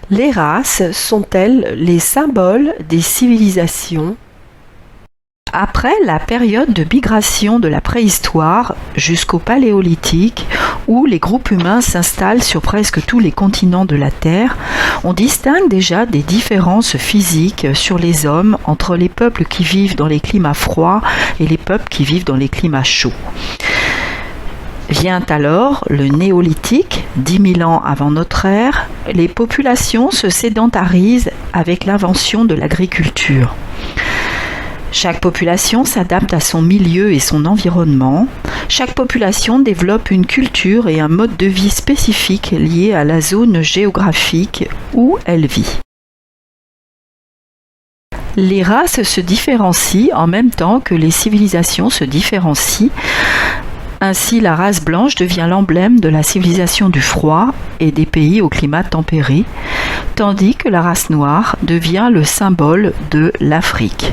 Les races sont-elles les symboles des civilisations? Après la période de migration de la préhistoire jusqu'au paléolithique, où les groupes humains s'installent sur presque tous les continents de la Terre, on distingue déjà des différences physiques sur les hommes entre les peuples qui vivent dans les climats froids et les peuples qui vivent dans les climats chauds. Vient alors le néolithique, 10 000 ans avant notre ère. Les populations se sédentarisent avec l'invention de l'agriculture. Chaque population s'adapte à son milieu et son environnement. Chaque population développe une culture et un mode de vie spécifique lié à la zone géographique où elle vit. Les races se différencient en même temps que les civilisations se différencient. Ainsi, la race blanche devient l'emblème de la civilisation du froid et des pays au climat tempéré, tandis que la race noire devient le symbole de l'Afrique.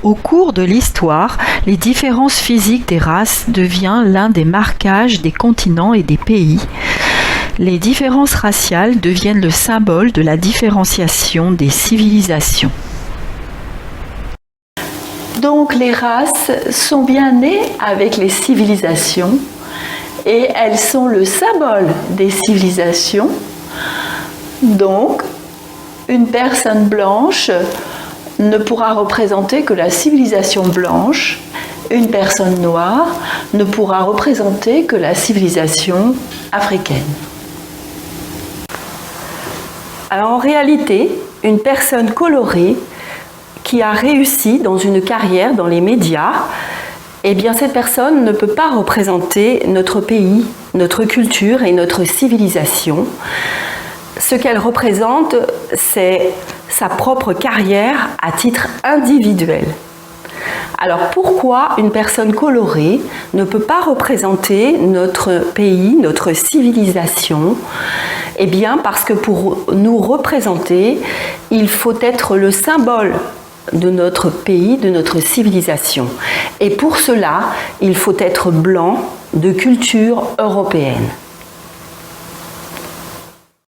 Au cours de l'histoire, les différences physiques des races deviennent l'un des marquages des continents et des pays. Les différences raciales deviennent le symbole de la différenciation des civilisations. Donc les races sont bien nées avec les civilisations et elles sont le symbole des civilisations. Donc une personne blanche ne pourra représenter que la civilisation blanche, une personne noire ne pourra représenter que la civilisation africaine. Alors en réalité, une personne colorée qui a réussi dans une carrière dans les médias, eh bien cette personne ne peut pas représenter notre pays, notre culture et notre civilisation. Ce qu'elle représente, c'est sa propre carrière à titre individuel. Alors pourquoi une personne colorée ne peut pas représenter notre pays, notre civilisation? Eh bien parce que pour nous représenter, il faut être le symbole de notre pays, de notre civilisation. Et pour cela, il faut être blanc de culture européenne.